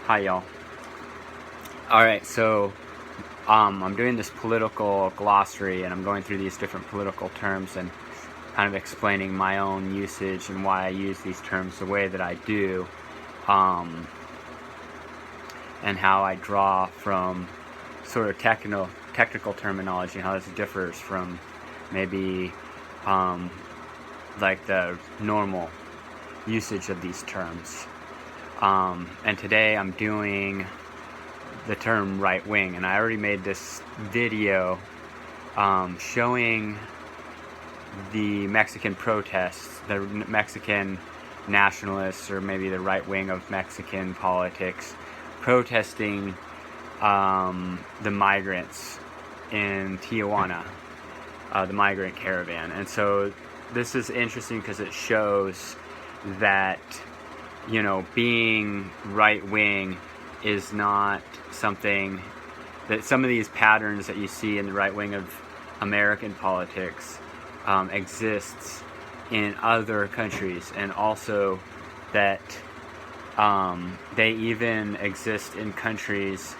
Hi, y'all. Alright, so I'm doing this political glossary, and I'm going through these different political terms and kind of explaining my own usage and why I use these terms the way that I do, and how I draw from sort of technical terminology, and how this differs from maybe like the normal usage of these terms. And today I'm doing the term right wing, and I already made this video showing the Mexican protests, the Mexican nationalists, or maybe the right wing of Mexican politics, protesting the migrants in Tijuana, the migrant caravan. And so this is interesting because it shows that, you know, being right wing is not something that some of these patterns that you see in the right wing of American politics exists in other countries, and also that they even exist in countries,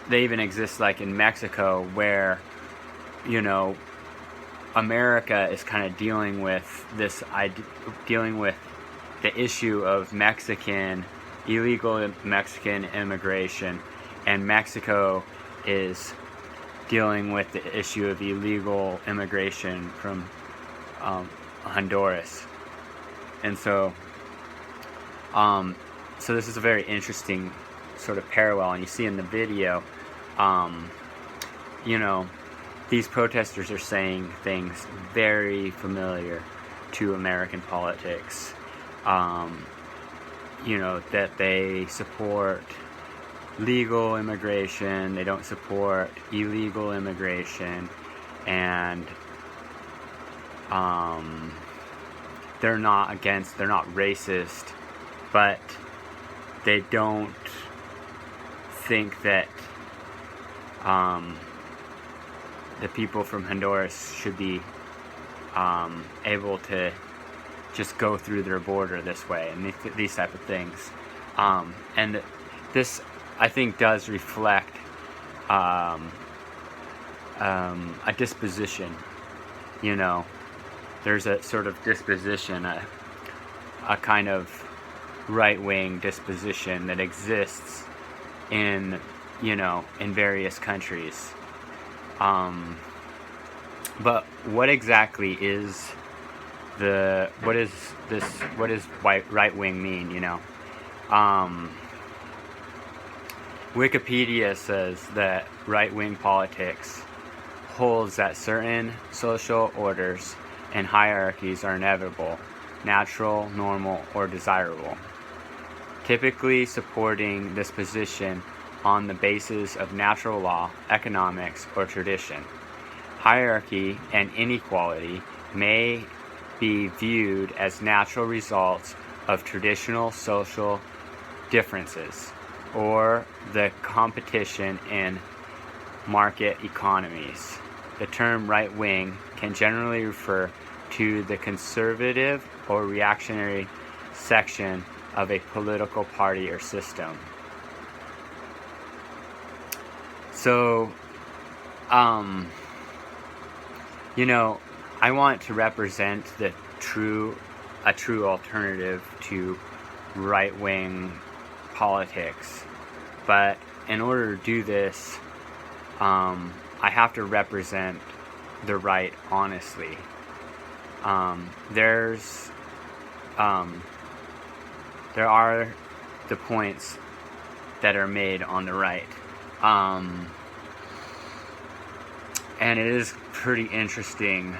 they even exist like in Mexico, where, you know, America is kind of dealing with this dealing with the issue of illegal Mexican immigration, and Mexico is dealing with the issue of illegal immigration from Honduras. And so this is a very interesting sort of parallel, and you see in the video, you know, these protesters are saying things very familiar to American politics. You know, that they support legal immigration, they don't support illegal immigration, and they're not racist, but they don't think that the people from Honduras should be able to just go through their border this way, and these type of things. And this, I think, does reflect a disposition. You know, there's a sort of disposition, a kind of right-wing disposition that exists in, you know, in various countries. But what exactly is what does right wing mean, you know? Wikipedia says that right wing politics holds that certain social orders and hierarchies are inevitable, natural, normal, or desirable, typically supporting this position on the basis of natural law, economics, or tradition. Hierarchy and inequality may be viewed as natural results of traditional social differences or the competition in market economies. The term right wing can generally refer to the conservative or reactionary section of a political party or system. So, you know, I want to represent a true alternative to right-wing politics, but in order to do this, I have to represent the right honestly. There are the points that are made on the right, and it is pretty interesting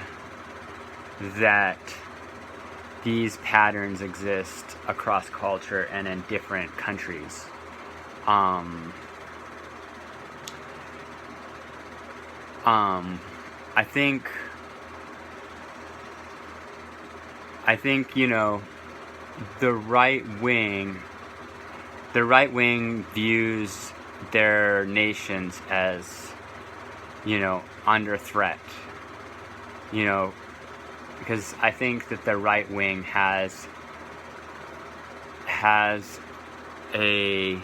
that these patterns exist across culture and in different countries. I think, you know, the right wing views their nations as, you know, under threat. You know, because I think that the right wing has has a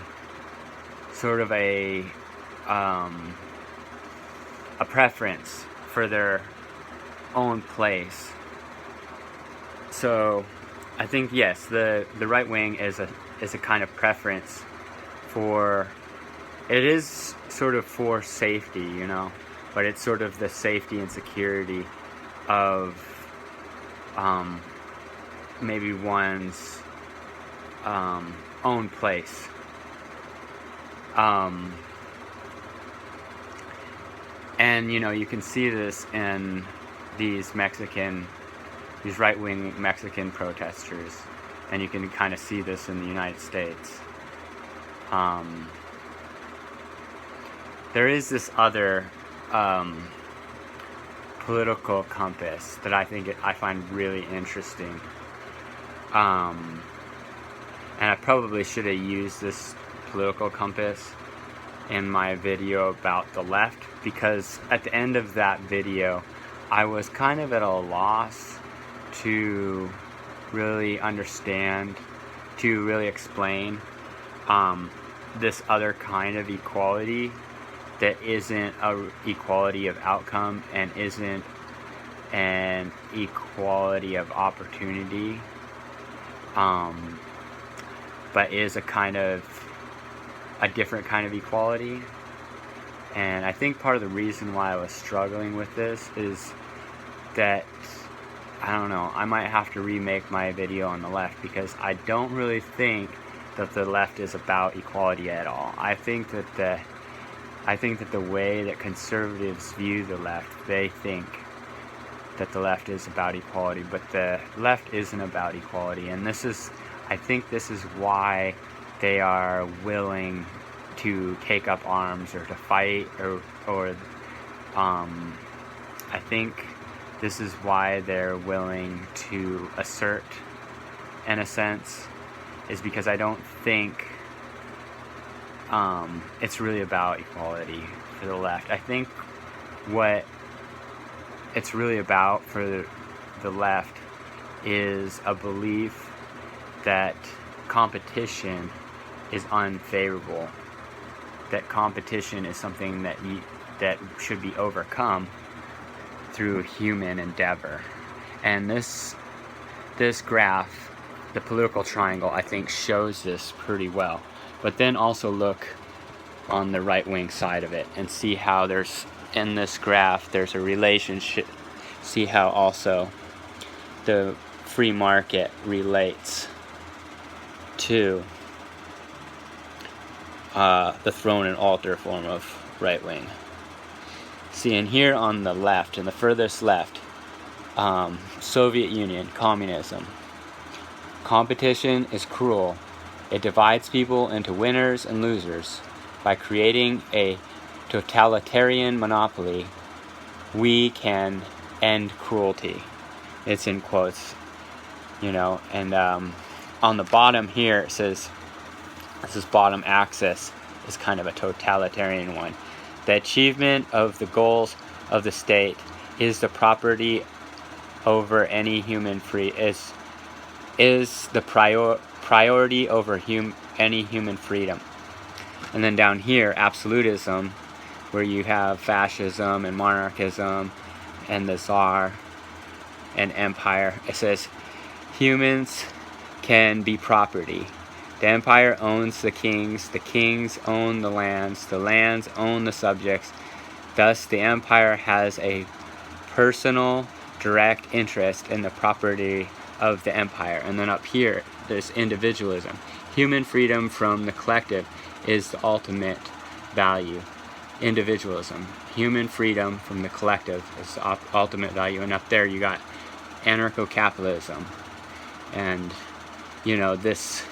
sort of a preference for their own place. So I think, yes, the right wing is a kind of preference for, it is sort of for safety, you know, but it's sort of the safety and security of maybe one's own place. And you know, you can see this in these right-wing Mexican protesters, and you can kind of see this in the United States. There is this other political compass that I find really interesting, and I probably should have used this political compass in my video about the left, because at the end of that video I was kind of at a loss to really understand, to really explain this other kind of equality that isn't an equality of outcome and isn't an equality of opportunity, but is a different kind of equality. And I think part of the reason why I was struggling with this is that, I don't know, I might have to remake my video on the left, because I don't really think that the left is about equality at all. I think that the way that conservatives view the left, they think that the left is about equality, but the left isn't about equality. And I think this is why they are willing to take up arms or to fight, or I think this is why they're willing to assert, in a sense, is because I don't think it's really about equality for the left. I think what it's really about for the left is a belief that competition is unfavorable, that competition is something that should be overcome through human endeavor. And this graph, the political triangle, I think shows this pretty well. But then also look on the right-wing side of it and see how in this graph there's a relationship. See how also the free market relates to the throne and altar form of right wing. See, in here on the left, in the furthest left, Soviet Union, communism. Competition is cruel. It divides people into winners and losers. By creating a totalitarian monopoly, we can end cruelty. It's in quotes, you know, and on the bottom here it says, this bottom axis is kind of a totalitarian one. The achievement of the goals of the state is the property over any human is the priority over any human freedom. And then down here, absolutism, where you have fascism and monarchism and the Tsar and empire. It says humans can be property. The empire owns the kings own the lands own the subjects. Thus, the empire has a personal, direct interest in the property of the empire. And then up here, there's individualism. Human freedom from the collective is the ultimate value. Individualism. Human freedom from the collective is the ultimate value. And up there, you got anarcho-capitalism. And, you know, this...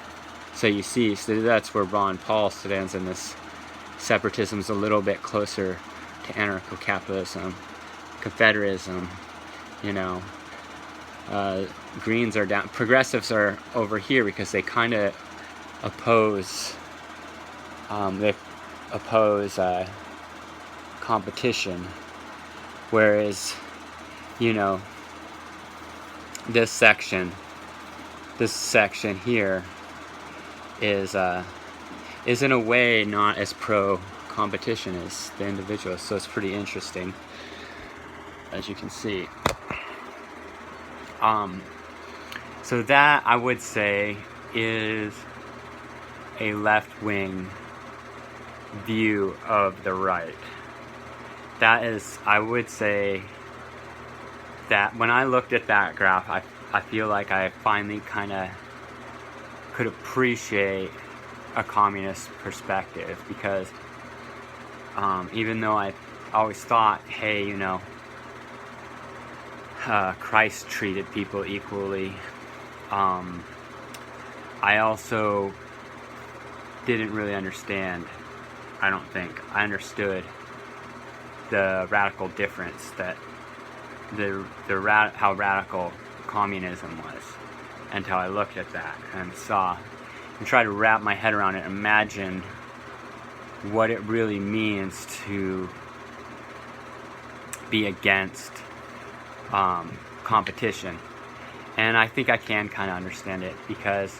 So you see, so that's where Ron Paul stands in this. Separatism's a little bit closer to anarcho-capitalism. Confederism, you know. Greens are down. Progressives are over here because they kind of oppose. They oppose competition, whereas, you know, this section here is in a way not as pro competition as the individual. So it's pretty interesting, as you can see. So that, I would say, is a left-wing view of the right. That is, I would say that when I looked at that graph, I feel like I finally kind of could appreciate a communist perspective, because even though I always thought, hey, you know, Christ treated people equally, I also didn't really understand, I don't think, I understood the radical difference that how radical communism was, until I looked at that and saw and tried to wrap my head around it, imagine what it really means to be against competition. And I think I can kind of understand it, because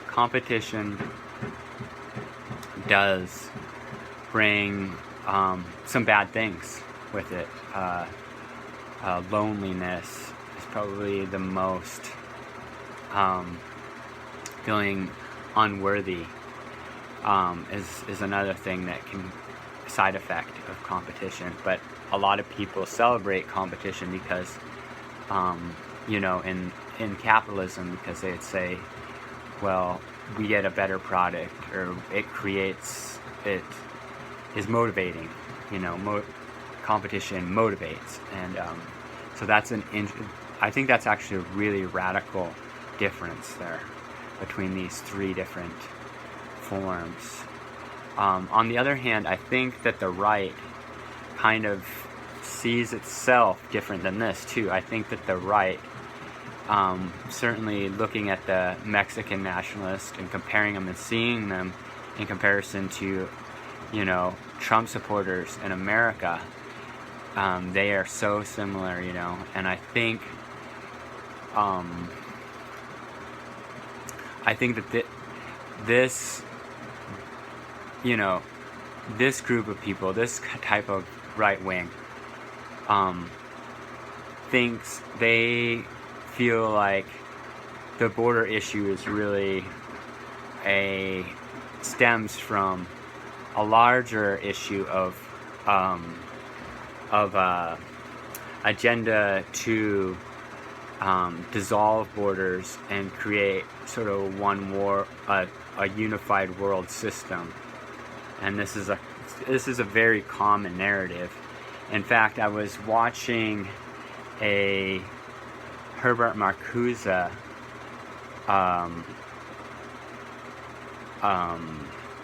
competition does bring some bad things with it. Loneliness is probably the most, feeling unworthy is another thing that can side effect of competition. But a lot of people celebrate competition because you know, in capitalism, because they'd say, well, we get a better product, or it is motivating, you know, competition motivates. And so that's I think that's actually a really radical difference there between these three different forms. On the other hand, I think that the right kind of sees itself different than this too. I think that the right, certainly looking at the Mexican nationalists and comparing them and seeing them in comparison to, you know, Trump supporters in America, they are so similar, you know. And I think that this, you know, this group of people, this type of right wing, thinks, they feel like the border issue is really stems from a larger issue of agenda to dissolve borders and create sort of one a unified world system. And this is a very common narrative. In fact, I was watching a Herbert Marcuse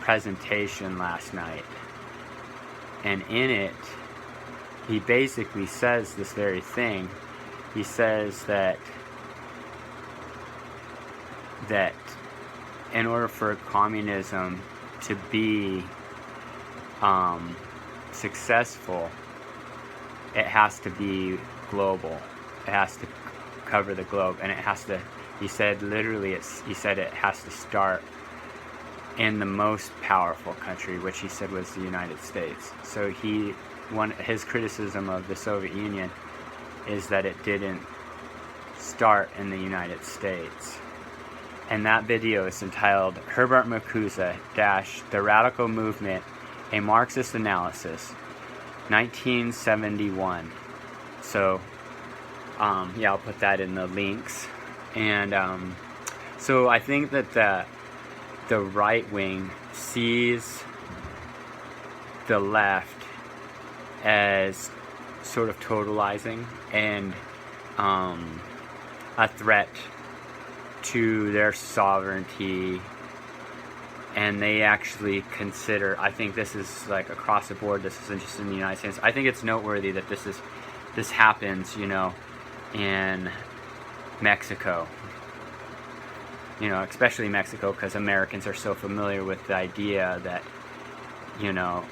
presentation last night, and in it he basically says this very thing. He says that in order for communism to be successful, it has to be global. It has to cover the globe, and it has to, he said literally, he said it has to start in the most powerful country, which he said was the United States. So his criticism of the Soviet Union is that it didn't start in the United States. And that video is entitled Herbert Marcuse - The Radical Movement, A Marxist Analysis, 1971. So yeah, I'll put that in the links. And so I think that the right wing sees the left as sort of totalizing and a threat to their sovereignty, and they actually consider, I think this is like across the board, this isn't just in the United States, I think it's noteworthy that this happens, you know, in Mexico, you know, especially Mexico, because Americans are so familiar with the idea that, you know,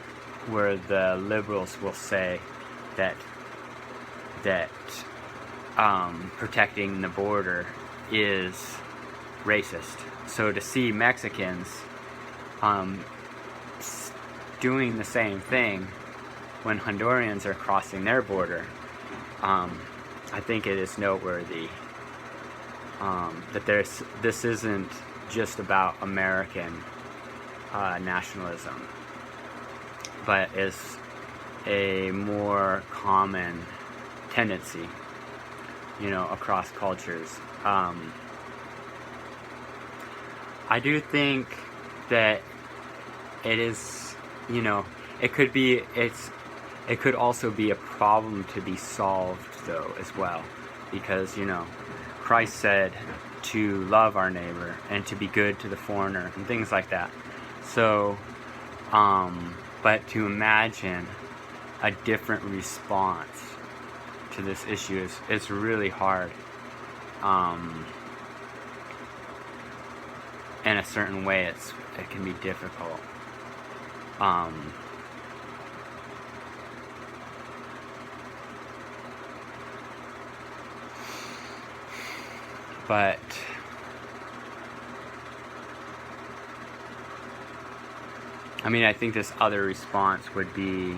where the liberals will say that protecting the border is racist. So to see Mexicans doing the same thing when Hondurans are crossing their border, I think it is noteworthy that this isn't just about American nationalism, but is a more common tendency, across cultures. I do think that it is, it could also be a problem to be solved, though, as well, because, Christ said to love our neighbor and to be good to the foreigner and things like that. So, but to imagine a different response to this issue is really hard. In a certain way, it can be difficult. But I think this other response would be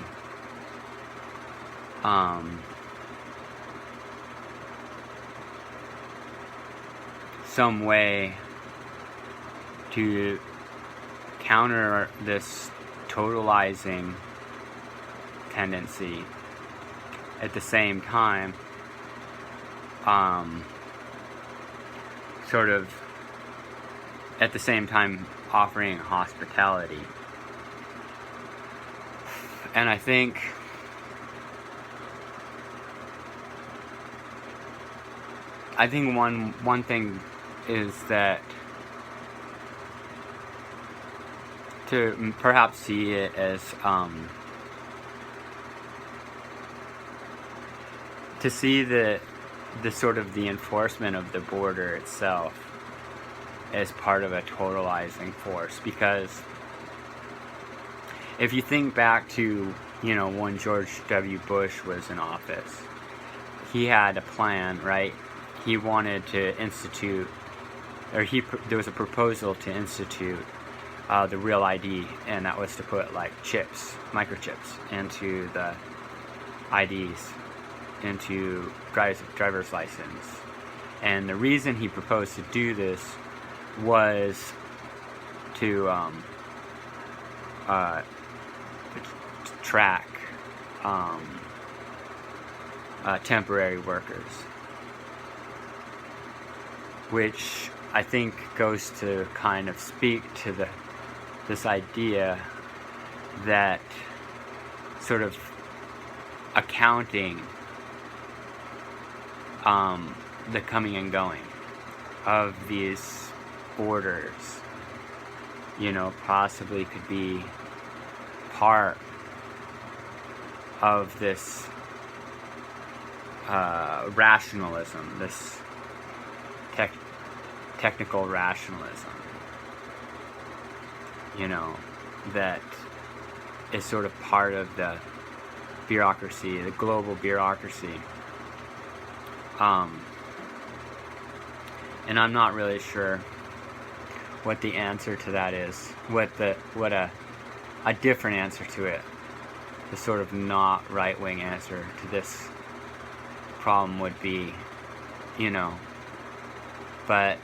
some way to counter this totalizing tendency, at the same time offering hospitality. And I think one thing is that to perhaps see it as to see the sort of the enforcement of the border itself as part of a totalizing force. Because if you think back to when George W. Bush was in office, he had a plan, right? He wanted to institute, or there was a proposal to institute the Real ID, and that was to put like microchips into the IDs, into driver's license. And the reason he proposed to do this was to track temporary workers, which I think goes to kind of speak to this idea that sort of accounting the coming and going of these borders, possibly could be part of this rationalism, this technical rationalism, that is sort of part of the bureaucracy, the global bureaucracy. And I'm not really sure what the answer to that is, what a different answer to it, the sort of not right-wing answer to this problem would be, but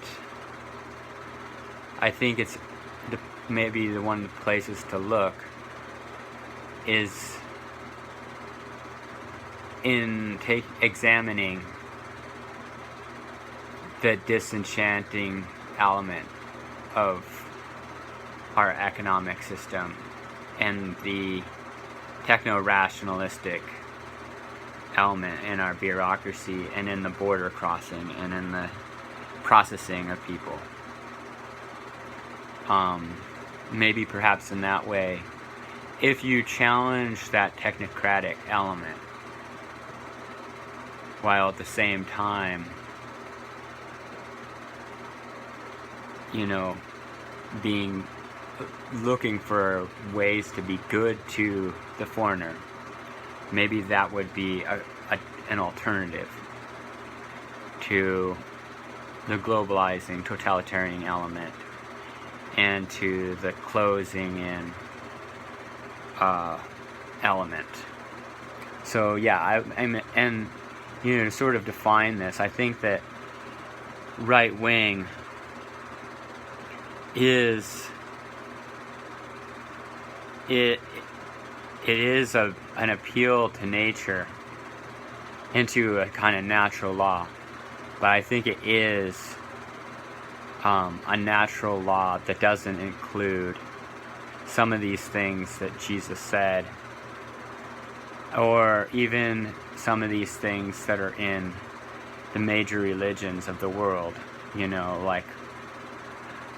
I think it's maybe the one of the places to look is in examining the disenchanting element of our economic system and the techno-rationalistic element in our bureaucracy and in the border crossing and in the processing of people. Maybe perhaps in that way, if you challenge that technocratic element while at the same time, looking for ways to be good to the foreigner, maybe that would be an alternative to the globalizing, totalitarian element, and to the closing in element. So yeah, and to sort of define this, I think that right wing is it is an appeal to nature into a kind of natural law, but I think it is a natural law that doesn't include some of these things that Jesus said, or even some of these things that are in the major religions of the world, like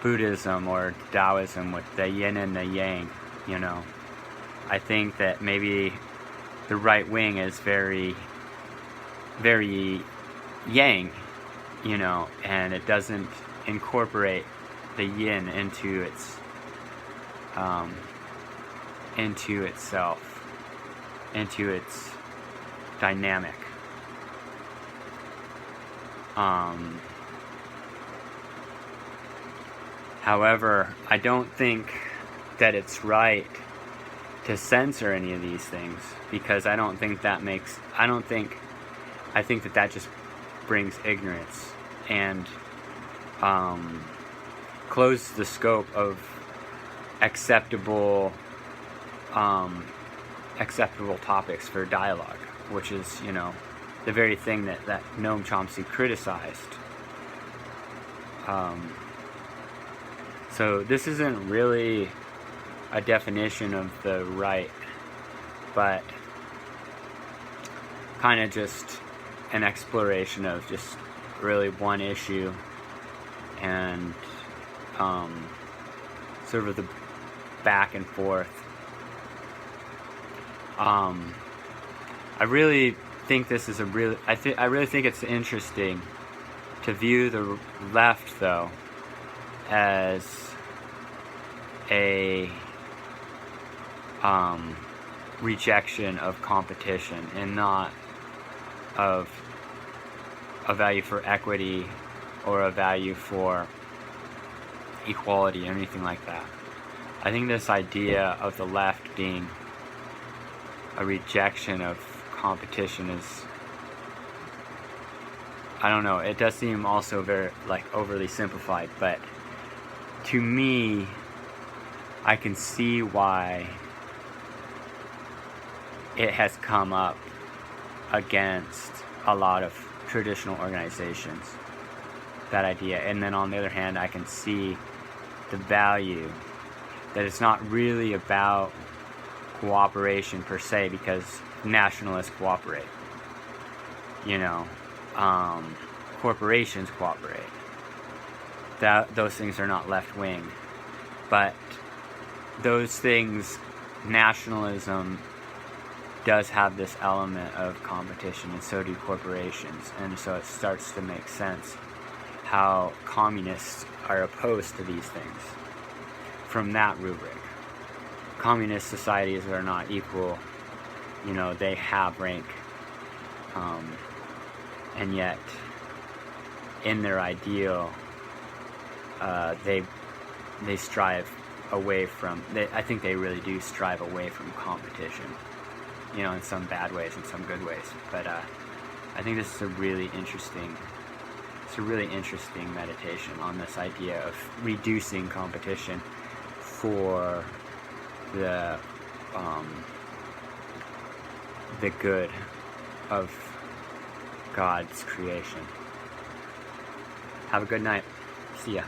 Buddhism or Taoism with the yin and the yang. I think that maybe the right wing is very, very yang, and it doesn't incorporate the yin into itself, into its dynamic. However, I don't think that it's right to censor any of these things, because I think that just brings ignorance and closes the scope of acceptable topics for dialogue, which is, the very thing that Noam Chomsky criticized. So this isn't really a definition of the right, but kind of just an exploration of just really one issue, and sort of the back and forth. I really think this is I really think it's interesting to view the left, though, as a rejection of competition, and not of a value for equity or a value for equality or anything like that. I think this idea of the left being a rejection of competition is, I don't know, it does seem also very overly simplified, but to me, I can see why it has come up against a lot of traditional organizations, that idea. And then on the other hand, I can see the value that it's not really about cooperation per se, because nationalists cooperate, corporations cooperate. Those things are not left wing, but those things, nationalism does have this element of competition, and so do corporations, and so it starts to make sense how communists are opposed to these things from that rubric. Communist societies are not equal, they have rank, and yet in their ideal, they strive away from, I think they really do strive away from competition, in some bad ways and some good ways. But I think this is a really interesting meditation on this idea of reducing competition for the good of God's creation. Have a good night. See ya.